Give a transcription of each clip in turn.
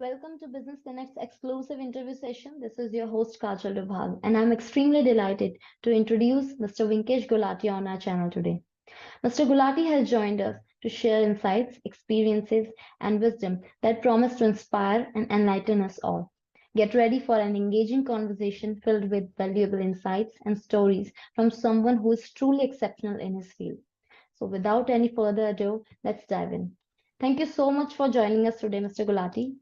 welcome to Business Connect's exclusive interview session. This is your host Kajal Dubhag, and I'm extremely delighted to introduce Mr. Vinkesh Gulati on our channel today. Mr. Gulati has joined us to share insights, experiences, and wisdom that promise to inspire and enlighten us all. Get ready for an engaging conversation filled with valuable insights and stories from someone who is truly exceptional in his field. So, without any further ado, let's dive in. Thank you so much for joining us today, Mr. Gulati.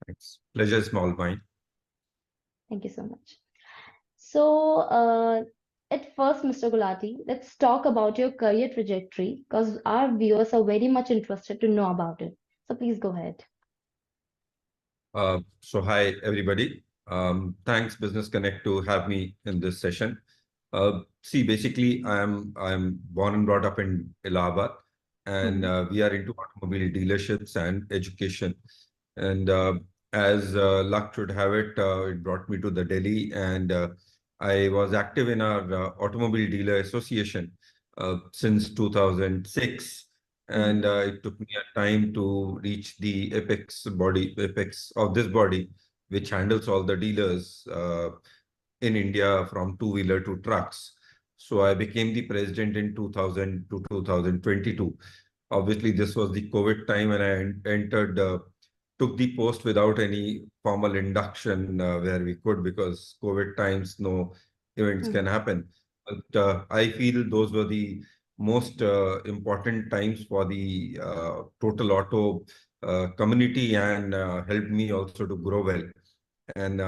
Thanks. Pleasure is all mine. Thank you so much. So, at first, Mr. Gulati, let's talk about your career trajectory because our viewers are very much interested to know about it. So, please go ahead. So hi everybody. Thanks Business Connect to have me in this session. See, basically, I'm born and brought up in Allahabad, and Mhm, we are into automobile dealerships and education. And as luck should have it, it brought me to the Delhi, and I was active in our automobile dealer association since 2006. And mhm, it took me a time to reach the apex of this body, which handles all the dealers in India from two-wheeler to trucks. So I became the president in 2000 to 2022. Obviously, this was the COVID time, and I entered, took the post without any formal induction where we could, because COVID times, no events can mhm, happen. But I feel those were the most important times for the total auto community, and helped me also to grow well. And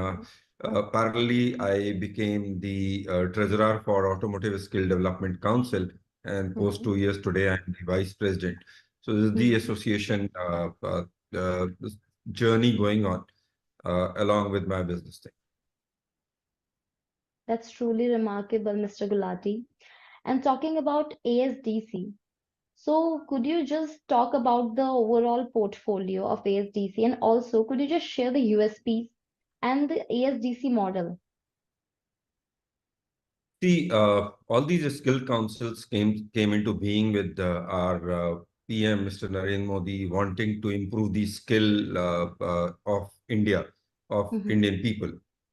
parallelly, I became the treasurer for Automotive Skill Development Council, and post mhm, 2 years today, I'm the vice president. So this is the mhm. association this journey going on along with my business thing. That's truly remarkable, Mr. Gulati. And talking about ASDC, so could you just talk about the overall portfolio of ASDC and also could you just share the USPs and the ASDC model? See, all these skill councils came into being with our PM, Mr. Narendra Modi, wanting to improve the skill of India, of Mhm, Indian people.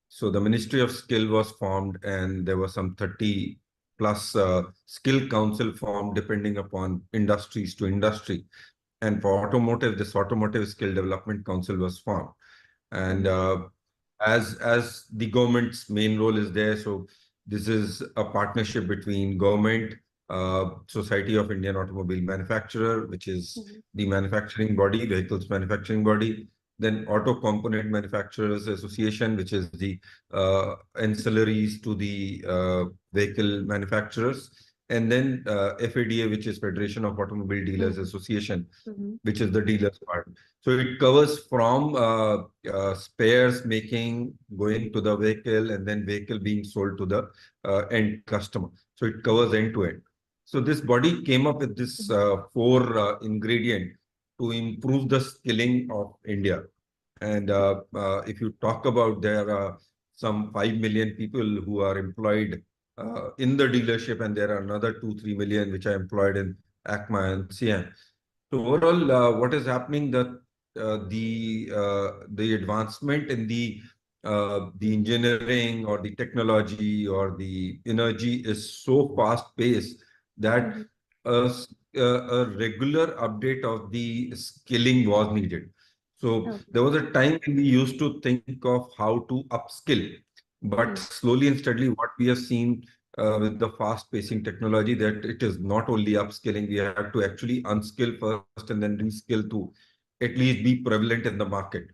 So the Ministry of Skill was formed, and there were some 30 plus skill council formed depending upon industries to industry. And for automotive, this Automotive Skill Development Council was formed. And mhm, as the government's main role is there, so this is a partnership between government, Society of Indian Automobile Manufacturer, which is mhm, the manufacturing body, vehicles manufacturing body, then Auto Component Manufacturers Association, which is the ancillaries to the vehicle manufacturers, and then FADA, which is Federation of Automobile Dealers mhm, Association, mhm, which is the dealers part. So it covers from spares making, going to the vehicle, and then vehicle being sold to the end customer. So it covers end to end. So this body came up with this mhm, four ingredient to improve the skilling of India. And if you talk about, there are some 5 million people who are employed in the dealership, and there are another 2-3 million which are employed in ACMA and CM. So overall, what is happening, that the advancement in the engineering or the technology or the energy is so fast paced that mhm. a regular update of the skilling was needed. So Okay. there was a time when we used to think of how to upskill, but Mhm, slowly and steadily, what we have seen with the fast pacing technology, that it is not only upskilling, we have to actually unskill first and then reskill to at least be prevalent in the market.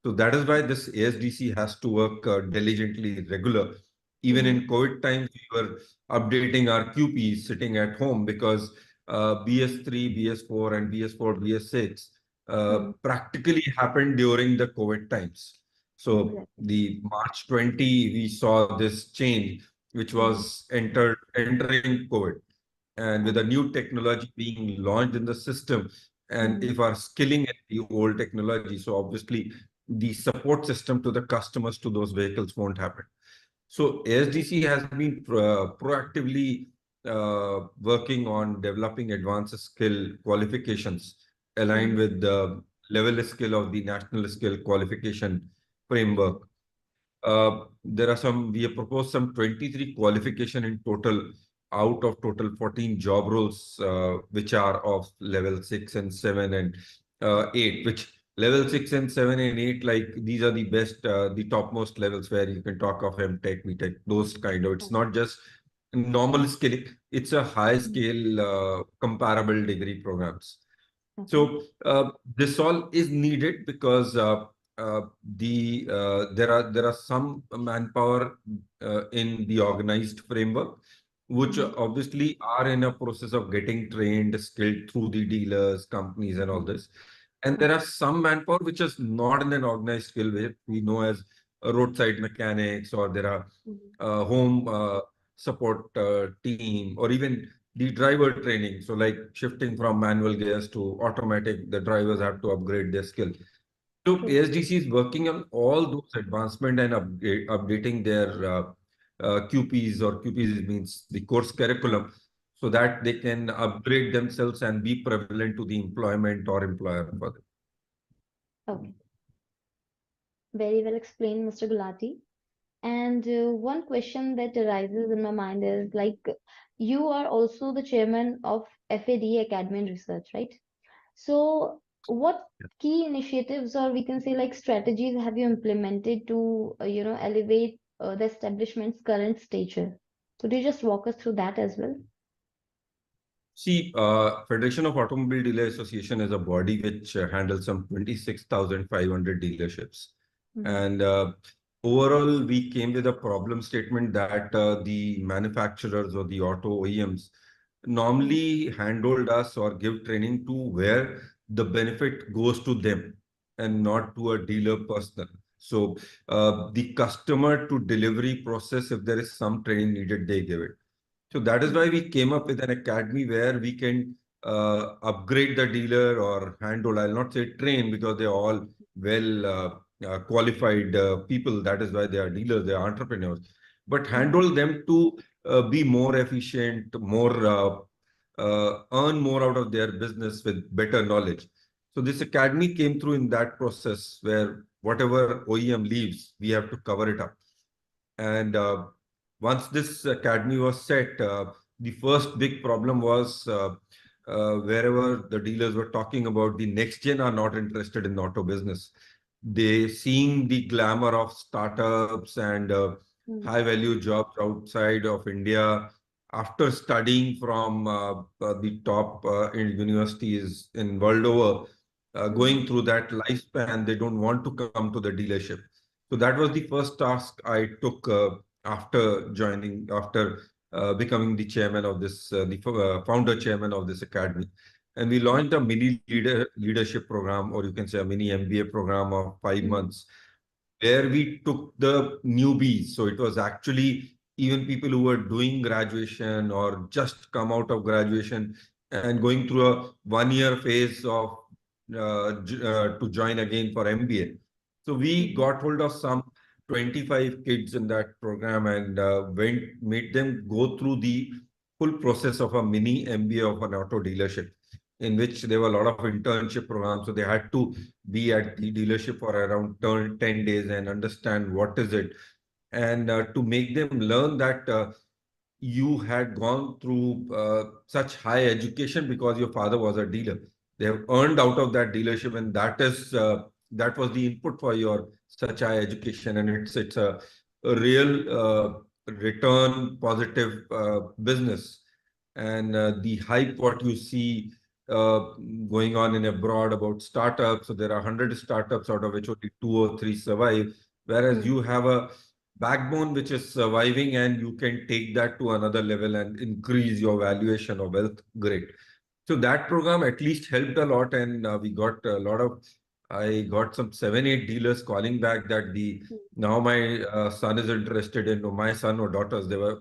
So that is why this ASDC has to work diligently regular. Even mhm, in COVID times, we were updating our QPs sitting at home, because BS3, BS4, and BS4, BS6 mhm. practically happened during the COVID times. So Exactly. the March 20, we saw this change, which Mhm. was entering COVID, and with a Okay. new technology being launched in the system. And Mhm, if our skilling in the old technology, so obviously the support system to the customers to those vehicles won't happen. So ASDC has been proactively working on developing advanced skill qualifications aligned mhm, with the level skill of the national skill qualification framework. We have proposed some 23 qualification in total out of total 14 job roles, which are of level 6 and 7 and 8, which level 6 and 7 and 8, like these are the best, the topmost levels where you can talk of MTech, MTech, those kind of, it's not just normal skilling, it's a high scale, comparable degree programs. Okay. So this all is needed because uh, there are some manpower in the organized framework, which Mm-hmm. obviously are in a process of getting trained, skilled through the dealers, companies, and all this. And there are some manpower which is not in an organized skill way. We know as roadside mechanics, or there are Mm-hmm. home support team, or even the driver training. So like shifting from manual gears to automatic, the drivers have to upgrade their skill. So True. ASDC is working on all those advancement and updating their QPs, or QPs means the course curriculum, so that they can upgrade themselves and be prevalent to the employment or employer for them. Okay. Very well explained, Mr. Gulati. And one question that arises in my mind is like, you are also the chairman of FAD Academy and Research, right? So, what key initiatives, or we can say like strategies, have you implemented to, elevate the establishment's current stature? Could you just walk us through that as well? See, Federation of Automobile Dealer Association is a body which handles some 26,500 dealerships. Mm-hmm. And overall, we came with a problem statement that the manufacturers or the auto OEMs normally handhold us or give training to where the benefit goes to them and not to a dealer personal. So the customer to delivery process, if there is some training needed, they give it. So that is why Mm-hmm. we came up with an academy where we can upgrade the dealer or handle. I'll not say train because they're all well qualified people. That is why they are dealers, they are entrepreneurs. But Mm-hmm. handle them to be more efficient, more earn more out of their business with better knowledge. So this academy came through in that process where whatever OEM leaves, we have to cover it up. And once this academy was set, the first big problem was wherever the dealers were talking about the next gen are not interested in auto business. They seeing the glamour of startups and Mm-hmm. high value jobs outside of India after studying from the top in universities in world over, Mm-hmm. going through that lifespan, they don't want to come to the dealership. So that was the first task I took after becoming the chairman of this, founder chairman of this academy. And we launched a mini leadership program, or you can say a mini MBA program of 5 months, where we took the newbies. So it was actually even people who were doing graduation or just come out of graduation and going through a 1 year phase of to join again for MBA. So we Mm-hmm. got hold of some 25 kids in that program and made them go through the full process of a mini MBA of an auto dealership, in which there were a lot of internship programs. So they had to be at the dealership for around 10 days and understand what is it. And to make them learn that you had gone through such high education because your father was a dealer. They have earned out of that dealership, and that was the input for your such high education, and it's a real return positive business. And the hype what you see uh, going on in abroad about startups. So there are 100 startups out of which only 2 or 3 survive, whereas Mm-hmm. you have a backbone which is surviving and you can take that to another level and increase your valuation of wealth. Great. So that program at least helped a lot, and we got a lot of. I got some 7, 8 dealers calling back that the now my son is interested in, or my son or daughters. There were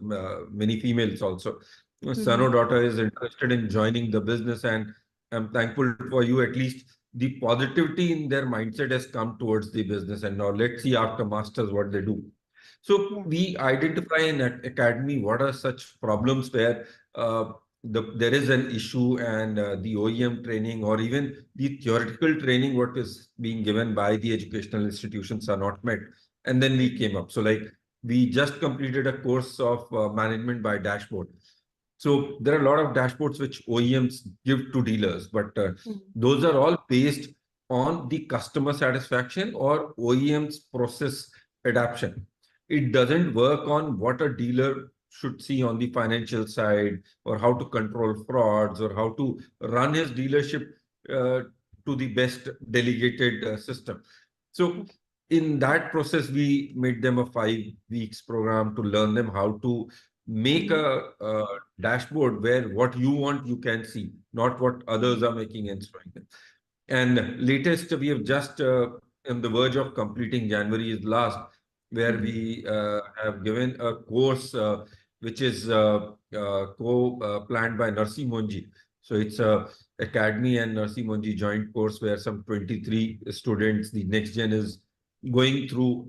many females also. My son or Mm-hmm. daughter is interested in joining the business, and I'm thankful for you. At least the positivity in their mindset has come towards the business, and now let's see after masters what they do. So Yeah. we identify in that academy what are such problems where there is an issue, and the OEM training or even the theoretical training what is being given by the educational institutions are not met. And then we came up. So like we just completed a course of management by dashboard. So there are a lot of dashboards which OEMs give to dealers, but those are all based on the customer satisfaction or OEM's process adaptation. It doesn't work on what a dealer should see on the financial side, or how to control frauds, or how to run his dealership uh, to the best delegated system. So in that process, we made them a 5 weeks program to learn them how to make a dashboard where what you want you can see, not what others are making and showing them. And latest, we have just on the verge of completing. January is last, where we have given a course which is co-planned by Narsi Monji. So it's a academy and Narsi Monji joint course where some 23 students, the next gen, is going through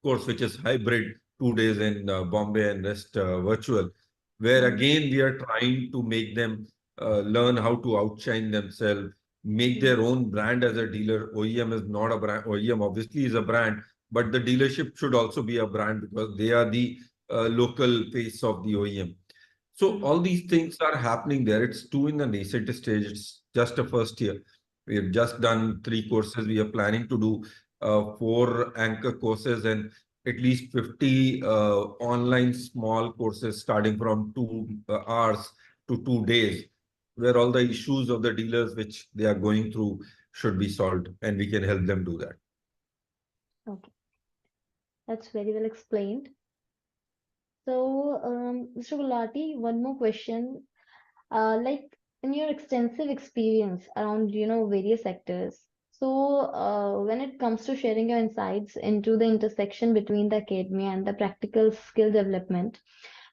course which is hybrid, 2 days in Bombay and rest virtual, where again we are trying to make them learn how to outshine themselves, make their own brand as a dealer. OEM is not a brand. OEM obviously is a brand, but the dealership should also be a brand because they are the local face of the OEM. So all these things are happening there. It's two in the nascent stage. It's just a first year. We have just done 3 courses. We are planning to do 4 anchor courses and at least 50 online small courses starting from 2 hours to 2 days, where all the issues of the dealers which they are going through should be solved, and we can help them do that. Okay, that's very well explained. So, Mr. Gulati, one more question. Like in your extensive experience around, various sectors, so when it comes to sharing your insights into the intersection between the academia and the practical skill development,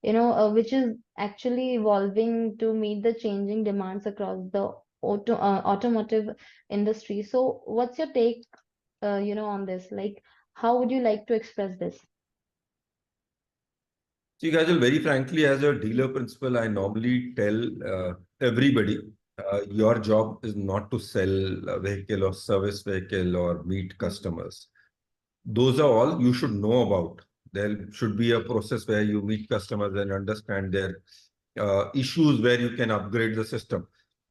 which is actually evolving to meet the changing demands across the automotive industry. So, what's your take, on this? Like, how would you like to express this? See, Kajal, very frankly, as a dealer principal, I normally tell everybody, your job is not to sell a vehicle or service vehicle or meet customers. Those are all you should know about. There should be a process where you meet customers and understand their issues, where you can upgrade the system.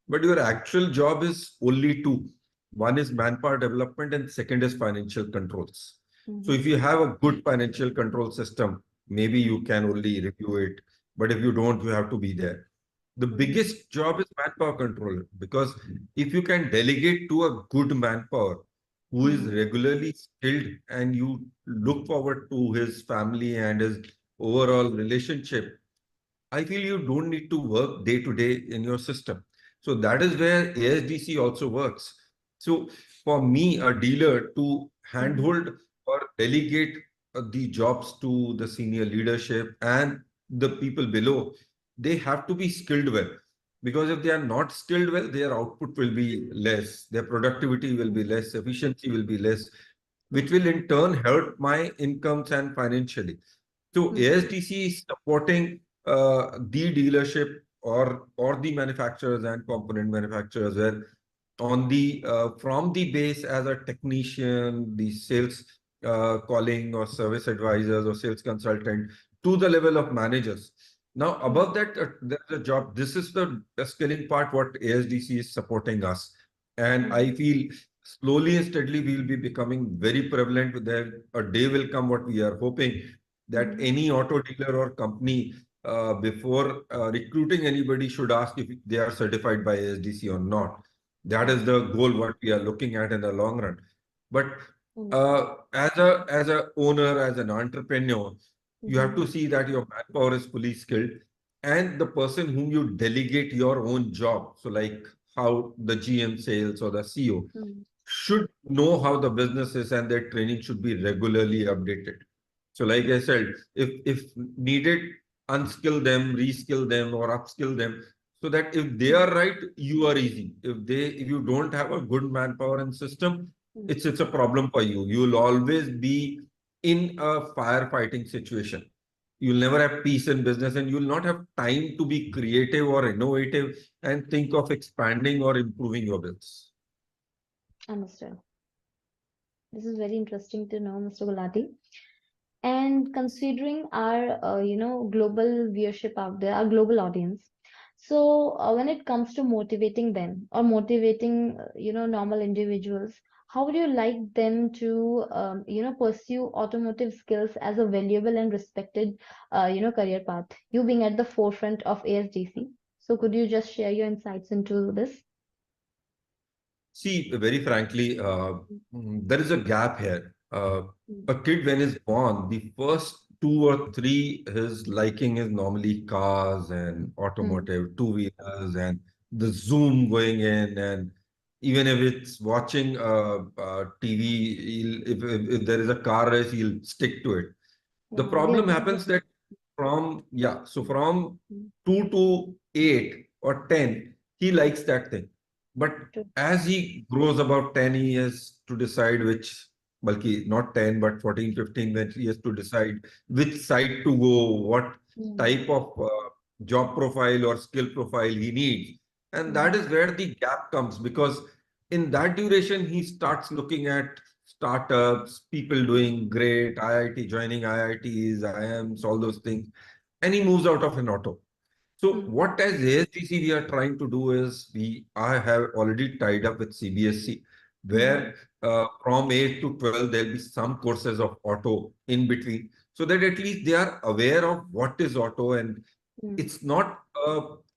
But your actual job is only two. One is manpower development and second is financial controls. So if you have a good financial control system, maybe you can only review it. But if you don't, you have to be there. The biggest job is manpower control, because if you can delegate to a good manpower who is regularly skilled and you look forward to his family and his overall relationship, I feel you don't need to work day to day in your system. So that is where ASDC also works. So for me, a dealer to handhold or delegate the jobs to the senior leadership and the people below, they have to be skilled well. Because if they are not skilled well, their output will be less, their productivity will be less, efficiency will be less, which will in turn hurt my incomes and financially. So ASDC is supporting the dealership or the manufacturers and component manufacturers, where on the from the base as a technician, the sales calling or service advisors or sales consultant, to the level of managers. Now above that, there's a job. This is the skilling part what ASDC is supporting us, and I feel slowly and steadily we will be becoming very prevalent. There a day will come, what we are hoping, that any auto dealer or company before recruiting anybody should ask if they are certified by ASDC or not. That is the goal what we are looking at in the long run. But as a owner, as an entrepreneur, you have to see that your manpower is fully skilled, and the person whom you delegate your own job. So like how the GM sales or the CEO should know how the business is, and their training should be regularly updated. So like I said, if needed, unskill them, reskill them, or upskill them, so that if they are right, you are easy. If you don't have a good manpower and system, it's a problem for you. You will always be in a firefighting situation. You'll never have peace in business, and you'll not have time to be creative or innovative and think of expanding or improving your business. Understood. This is very interesting to know, Mr. Gulati. And considering our, global viewership out there, our global audience. So when it comes to motivating them or motivating, normal individuals, how would you like them to, pursue automotive skills as a valuable and respected, career path? You being at the forefront of ASDC. So could you just share your insights into this? See, very frankly, there is a gap here. A kid, when he's born, the first 2 or 3, his liking is normally cars and Mm, automotive, two-wheelers, and the zoom going in. And even if it's watching TV, if there is a car race, he'll stick to it. The yeah, we problem agree. happens that Mm, from mm, 2 to 8 or 10, he likes that thing. But true. as he grows about 10, he has to decide which, bulky, not 10, but 14, 15, when he has to decide which side to go, what Mm, type of job profile or skill profile he needs. And that mm, is where the gap comes, because in that duration, he starts looking at startups, people doing great, IIT, joining IITs, IIMs, all those things, and he moves out of an auto. So mm, what as ASTC we are trying to do is I have already tied up with CBSC, mm, where from 8 to 12 there'll be some courses of auto in between, so that at least they are aware of what is auto, and mm. it's not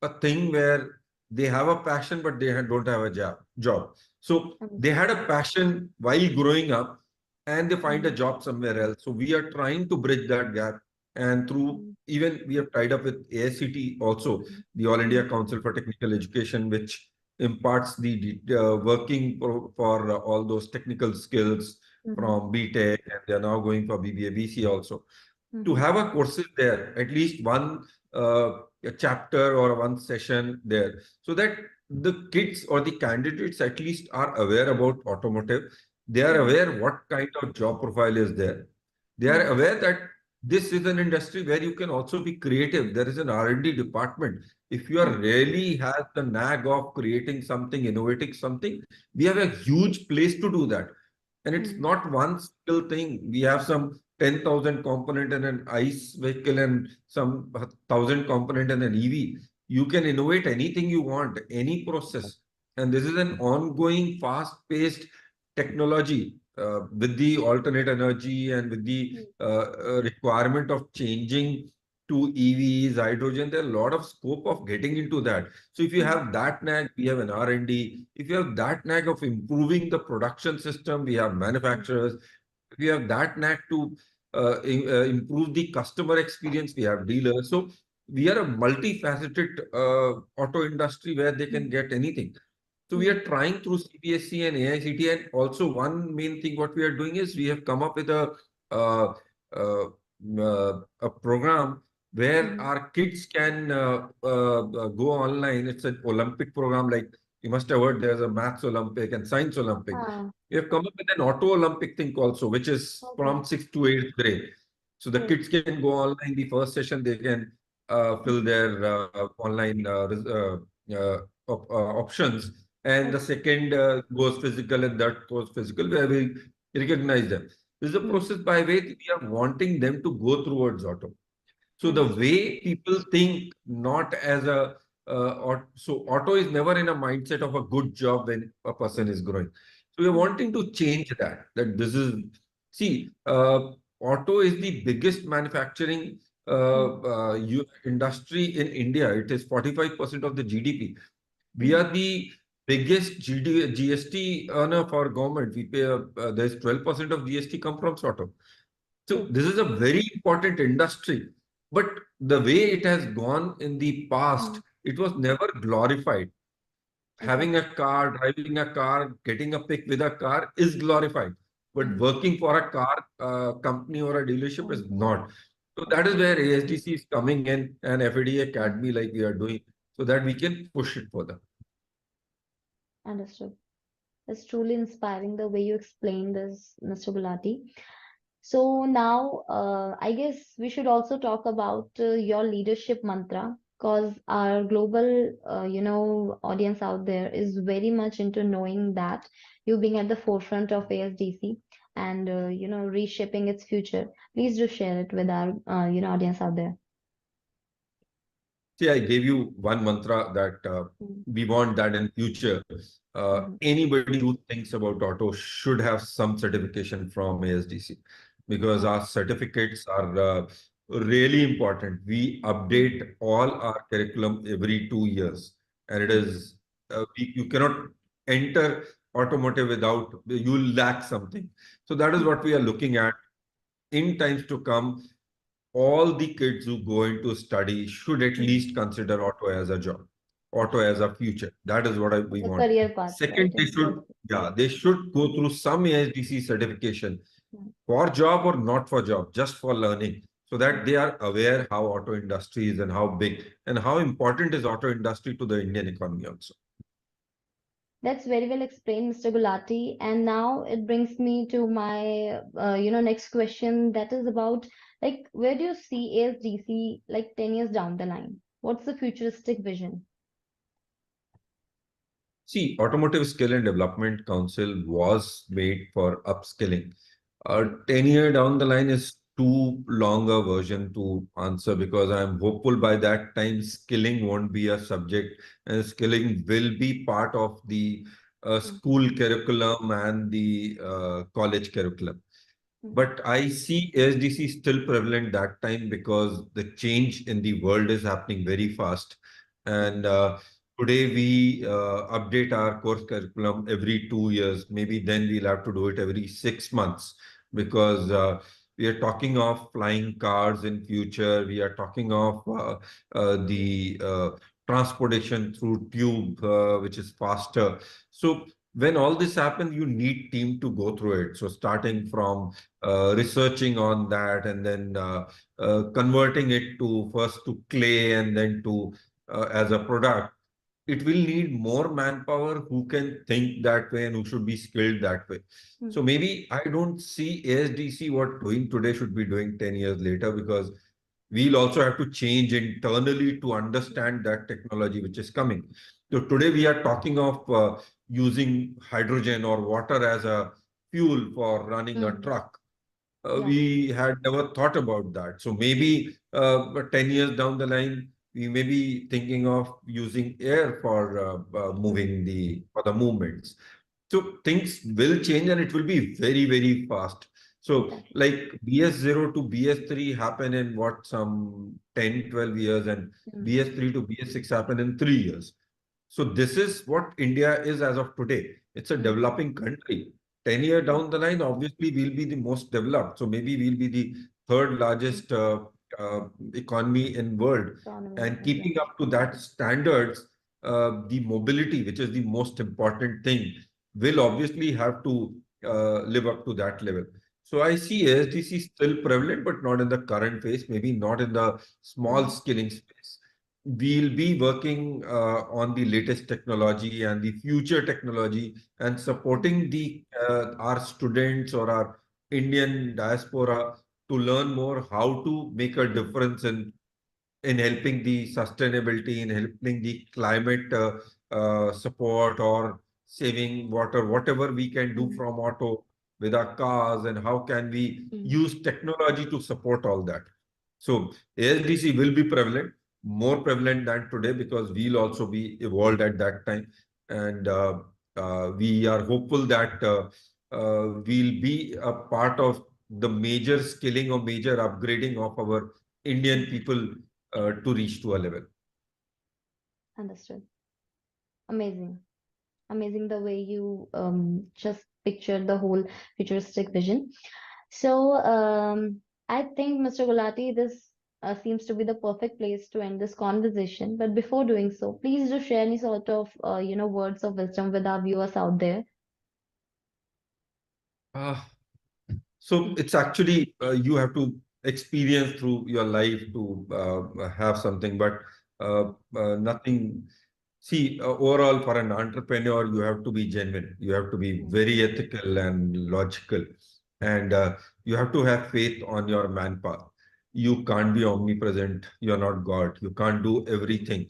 a thing where they have a passion but don't have a job. So they Understood. had a passion while growing up, and they find a Mm, job somewhere else. So we are trying to bridge that gap, and through, mm, even we have tied up with AICT also, mm, the All mm, India Council for Technical Education, which imparts the working for all those technical skills mhm, from BTech, and they are now going for BBA, BC also, to mhm, have a courses there, at least one a chapter or one session there, so that the kids or the candidates at least are aware about automotive. They are mhm, aware what kind of job profile is there. They are mm, aware that this is an industry where you can also be creative. There is an R&D department. If you are mm, really has the knack of creating something, innovating something, we have a huge place to do that. And it's mm, not one single thing. We have some 10,000 component in an ICE vehicle and some 1,000 component in an EV. You can innovate anything you want, any process. And this is an ongoing, fast-paced technology with the alternate energy and with the mm, requirement of changing to EVs, hydrogen. There are a lot of scope of getting into that. So if you mm, have that knack, we have an R&D. If you have that knack of improving the production system, we have mm, manufacturers. If you have that knack to improve the customer experience, we have dealers. So we are a multifaceted auto industry where they can mm, get anything. So we mm, are trying through CBSC and AICT, and also one main thing what we are doing is we have come up with uh, uh, a program where mhm. our kids can go online. It's an Olympic program, like you must have heard. There's a maths Olympic and science Olympic. Ah, We have come up with an auto Olympic thing also, which is okay. from 6th to 8th grade. So the Great. kids can go online. The first session they can fill Mm, their online options, and the okay. second goes physical, and that goes physical, where we recognize them. This is a Mm, process by which we are wanting them to go towards auto. So the understood. way people think, not as a so auto is never in a mindset of a good job when a person is Mm, growing. So we are mm, wanting to change that. That this is, see, auto is the biggest manufacturing mm, industry in India. It is 45% of the GDP. We mm, are the biggest GST earner for government. We pay, there's 12% of GST come from auto. So true. this is a very important industry, but the way it has gone in the past, Mm, it was never glorified. Having a exactly. car, driving a car, getting a pick with a car is glorified, but Mm, working for a car company or a dealership is mm, not. So that is okay. where ASDC is coming in, and FADA Mm, Academy like we are doing, so that we can push it further. understood. It's truly inspiring the way you explain this, Mr. Gulati. So now, I guess we should also talk about your leadership mantra, because our global, audience out there is very much into knowing that you being at the forefront of ASDC and reshaping its future. Please do share it with our audience out there. See, I gave you one mantra that Mm, we want that in future. mhm, Anybody who thinks about auto should have some certification from ASDC because mm, our certificates are really important. We mm, update all our curriculum every 2 years, and it mm, is you cannot enter automotive without you lack something. So that is mm, what we are looking at in times to come. All the kids who go into study should at mm. least consider auto as a job, auto as a future. That is what we A want. career path, right? Second, they And should, yeah, they should go through some ASDC certification mm, for job or not for job, just for learning, so that mm. they are aware how auto industry is and how big and how important is auto industry to the Indian economy also. That's very well explained, Mr. Gulati. And now it brings me to my, next question that is about like, where do you see ASDC like 10 years down the line? What's the futuristic vision? See, Automotive Skill and Development Council was made for upskilling. Mm, 10-year down the line is too long a version to answer because I'm hopeful by that time skilling won't be a subject and skilling will be part of the mm, school curriculum and the college curriculum. mm, But I see ASDC still prevalent that time because the change in the world is happening very fast. mm, And today we update our course curriculum every 2 years. Maybe then we'll have to do it every 6 months because we are talking of flying cars in future. We are talking of the transportation through tube, which is faster. So when all this happens, you need team to go through it. So starting from researching on that and then converting it to first to clay and then to as a product, it will need more manpower who can think that way and who should be skilled that way. mm, So maybe I don't see ASDC what doing today should be doing 10 years later because we'll also have to change internally to understand that technology which is coming. So today we are talking of using hydrogen or water as a fuel for running a mm. truck. Yeah. We had never thought about that. So maybe 10 years down the line, we may be thinking of using air for Mm, moving for the movements. So things will change and it will be very, very fast. So exactly. like BS0 to BS3 happen in what, some 10, 12 years, and Mm, BS3 to BS6 happen in 3 years. So this is what India is as of today. It's a mm, developing country. 10 year mm. down the line, obviously we'll be the most developed. So maybe we'll be the third Mm. largest economy in world. Economy in And the world, keeping yeah. up to that standards, the mobility, which is the most important thing, will obviously have to live up to that level. So I see ASDC still prevalent, but not in the current phase, maybe not in the small Mm, skilling space. We'll be working on the latest technology and the future technology and mm, supporting the our students or our Indian diaspora to learn more how to make a mm, difference in helping the sustainability, in helping the climate support or saving water, whatever we can do mm, from auto with our cars, and how can we mm, use technology to support all that. So ASDC will be prevalent, more prevalent than today because we'll also be evolved at that time. And we are hopeful that we'll be a part of the major skilling or major upgrading of our Indian mm. people to reach to a level. Understood. Amazing. Amazing the way you just pictured the whole futuristic vision. So I think, Mr. Gulati, this seems to be the perfect place to end this conversation. But before doing so, please do share any sort of words of wisdom with our viewers out there. Uh, so Mm, it's actually you have to experience through your life to have something, but uh, mm, nothing. See, overall, for an entrepreneur, you have to be genuine. You have to be mm, very ethical and logical. and you have to have faith on your manpower. You can't be omnipresent. You're not God. You can't do everything.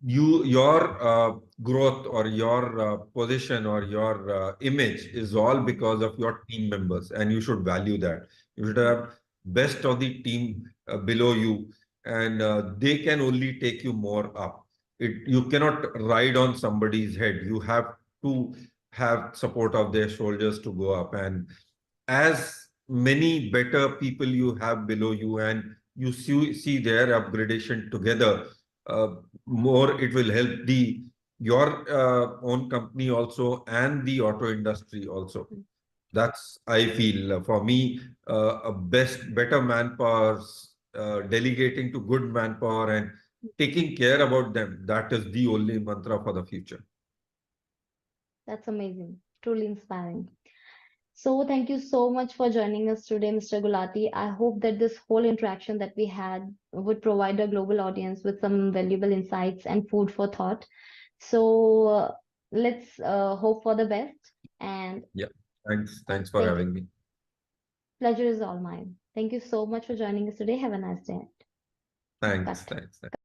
Your growth or your position or your image is all because of your team members, and you should value that. You should have best of the team below you, and they can only take you more up. You cannot ride on somebody's head. You have to have support of their shoulders to go up. And as many better people you have below you, and you see their upgradation together, uh, more it will help your own company also, and the auto industry also. That's, I feel, for me, a better manpower, delegating to good manpower and taking care about them. That is the only mantra for the future. That's amazing. Truly inspiring. So, thank you so much for joining us today, Mr. Gulati. I hope that this whole interaction that we had would provide a global audience with some valuable insights and food for thought. So, let's hope for the best. And Yeah. Thanks for thank having me. pleasure is all mine. Thank you so much for joining us today. Have a nice day. Thanks. Cut. Thanks.